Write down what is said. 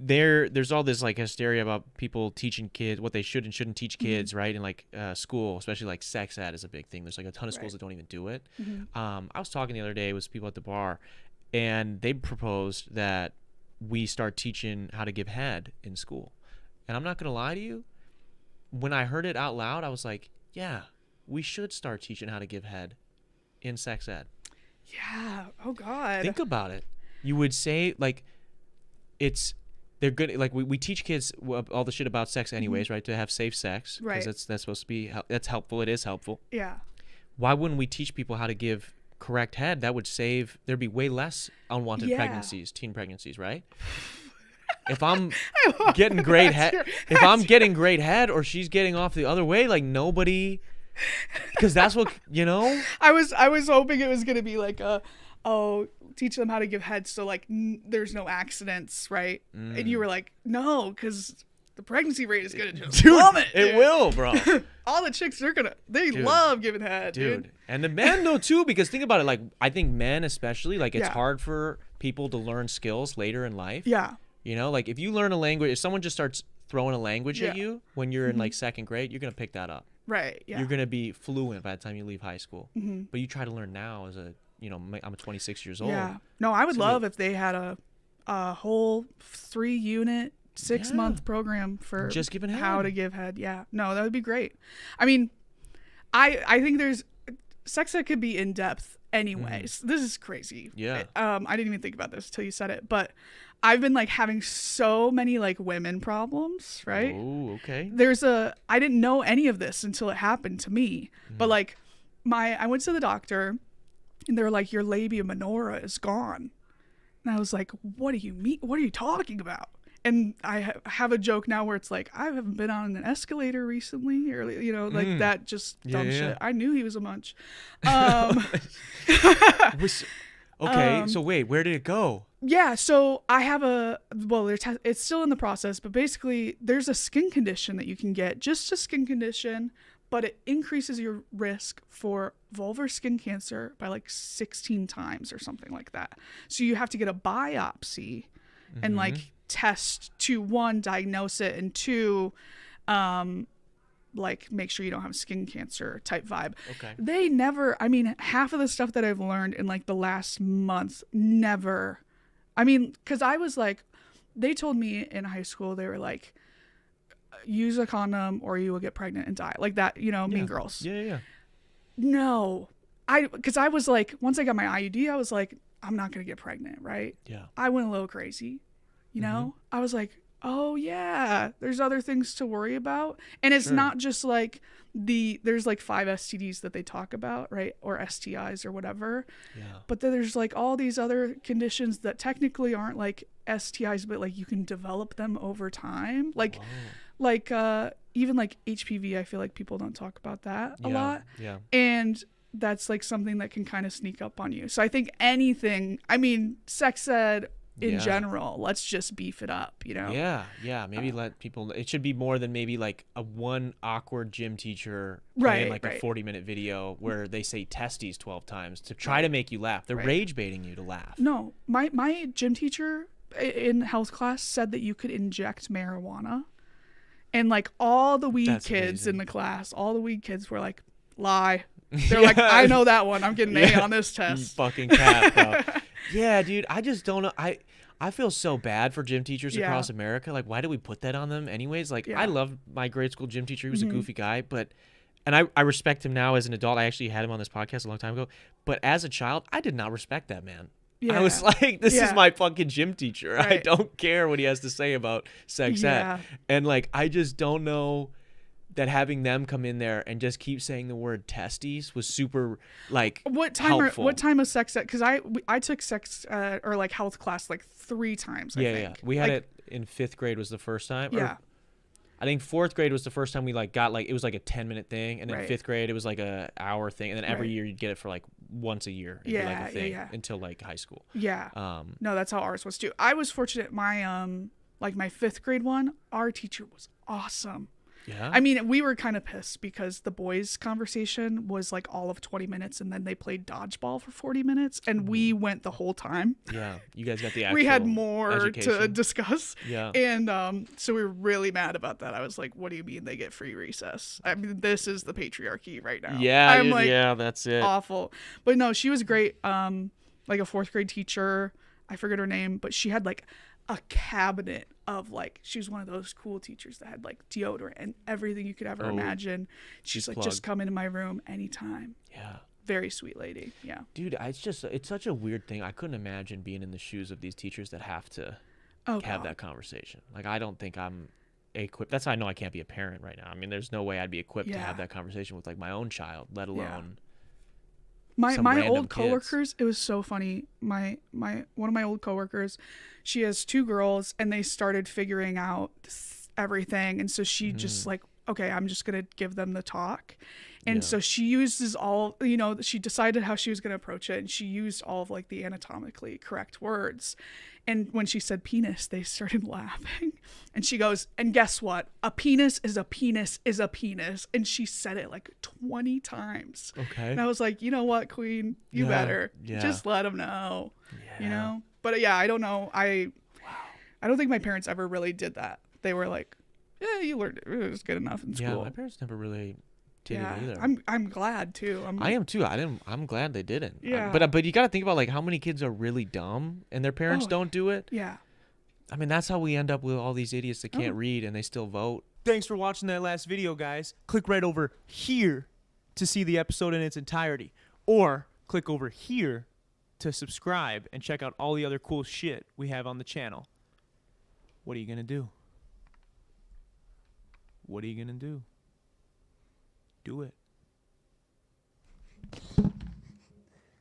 there's all this like hysteria about people teaching kids what they should and shouldn't teach kids, right? In like school, especially like sex ed is a big thing. There's like a ton of schools that don't even do it. I was talking the other day with people at the bar, and they proposed that we start teaching how to give head in school. And I'm not gonna lie to you, when I heard it out loud, I was like, yeah, we should start teaching how to give head in sex ed. Yeah. Oh God. Think about it. You would say like they're good. Like we teach kids all the shit about sex anyways, right? To have safe sex, right? Because that's supposed to be that's helpful. It is helpful. Yeah. Why wouldn't we teach people how to give correct head? That would save. There'd be way less unwanted pregnancies, teen pregnancies, right? If I'm getting great head, if I'm getting great head, or she's getting off the other way, like nobody, because that's what I was hoping it was gonna be like teach them how to give head so like there's no accidents, right? And you were like, no, because the pregnancy rate is gonna just plummet. It will, bro. All the chicks are they love giving head, dude. And the men though too, because think about it, like I think men especially, like it's hard for people to learn skills later in life. Yeah. Like if you learn a language, if someone just starts throwing a language at you when you're in like second grade, you're gonna pick that up. Right. Yeah. You're gonna be fluent by the time you leave high school. But you try to learn now as I'm 26 years old. Yeah. No, I would love if they had a whole 3-unit 6-month program for just giving head. How to give head. Yeah. No, that would be great. I mean, I think there's sex that could be in depth anyways. This is crazy. Yeah. I didn't even think about this till you said it, but I've been like having so many like women problems, right? Oh, okay. I didn't know any of this until it happened to me. But like I went to the doctor and they were like, your labia minora is gone. And I was like, what do you mean? What are you talking about? And I have a joke now where it's like, I haven't been on an escalator recently, or like that just dumb shit. I knew he was a munch. Okay, so wait, where did it go? Yeah, so I have it's still in the process, but basically there's a skin condition that you can get, just a skin condition, but it increases your risk for vulvar skin cancer by like 16 times or something like that. So you have to get a biopsy and like test to 1, diagnose it, and 2, like make sure you don't have skin cancer type vibe. Okay. They never, I mean, half of the stuff that I've learned in like the last month, never. I mean, because I was like, they told me in high school, they were like, use a condom or you will get pregnant and die. Like that, Mean Girls. Yeah. No. Because I was like, once I got my IUD, I was like, I'm not going to get pregnant, right? Yeah. I went a little crazy, I was like, oh yeah, there's other things to worry about. And it's not just like there's like 5 STDs that they talk about, right? Or STIs or whatever. Yeah. But then there's like all these other conditions that technically aren't like STIs, but like you can develop them over time. Like even like HPV, I feel like people don't talk about that a lot. Yeah. And that's like something that can kind of sneak up on you. So I think sex ed in general, let's just beef it up, Yeah. Maybe let people. It should be more than maybe like a one awkward gym teacher playing like a 40-minute video where they say testes 12 times to try to make you laugh. They're rage baiting you to laugh. No, my gym teacher in health class said that you could inject marijuana, and like all the weed kids in the class, all the weed kids were like, lie. They're like, I know that one. I'm getting an A on this test. You fucking cat, bro. Yeah, dude. I just don't know. I feel so bad for gym teachers across America. Like, why do we put that on them anyways? Like, I love my grade school gym teacher. He was a goofy guy, and I respect him now as an adult. I actually had him on this podcast a long time ago. But as a child, I did not respect that man. Yeah. I was like, this is my fucking gym teacher. Right. I don't care what he has to say about sex ed. And like, I just don't know that having them come in there and just keep saying the word testes was super like helpful. What time of sex ed? Because I took sex or like health class like 3 times. I think. We had it in 5th grade was the first time. Yeah. I think 4th grade was the first time we like got like, it was like a 10-minute thing, and then 5th grade it was like a hour thing, and then every year you'd get it for like once a year. It'd be like a thing until like high school. Yeah. No, that's how ours was too. I was fortunate. My my 5th grade one, our teacher was awesome. Yeah. I mean, we were kind of pissed because the boys' conversation was like all of 20 minutes, and then they played dodgeball for 40 minutes, and we went the whole time. Yeah. You guys got the actual We had more education. to discuss. Yeah. And so we were really mad about that. I was like, what do you mean they get free recess? I mean, this is the patriarchy right now. Yeah. I'm like, yeah, that's it. awful. But no, she was great. Like a 4th grade teacher. I forget her name, but she had like a cabinet of like, she was one of those cool teachers that had like deodorant and everything you could ever imagine. She's like, plugged. just come into my room anytime. Yeah. Very sweet lady. Yeah. Dude, it's such a weird thing. I couldn't imagine being in the shoes of these teachers that have to have that conversation. Like, I don't think I'm equipped. That's how I know I can't be a parent right now. I mean, there's no way I'd be equipped to have that conversation with like my own child, let alone my old kids. coworkers. It was so funny. My one of my old coworkers, she has 2 girls, and they started figuring out everything, and so she just like, okay, I'm just gonna give them the talk. And so she uses all, she decided how she was going to approach it, and she used all of like the anatomically correct words. And when she said penis, they started laughing. And she goes, and guess what? A penis is a penis is a penis. And she said it like 20 times. Okay. And I was like, you know what, Queen? You better just let them know, But yeah, I don't know. I don't think my parents ever really did that. They were like, yeah, you learned it. It was good enough in school. Yeah, my parents never really did it either. I'm glad too. I am too. I'm glad they didn't. Yeah. But you got to think about like how many kids are really dumb and their parents don't do it. Yeah. I mean, that's how we end up with all these idiots that can't read and they still vote. Thanks for watching that last video, guys. Click right over here to see the episode in its entirety, or click over here to subscribe and check out all the other cool shit we have on the channel. What are you gonna do? What are you gonna do? Do it.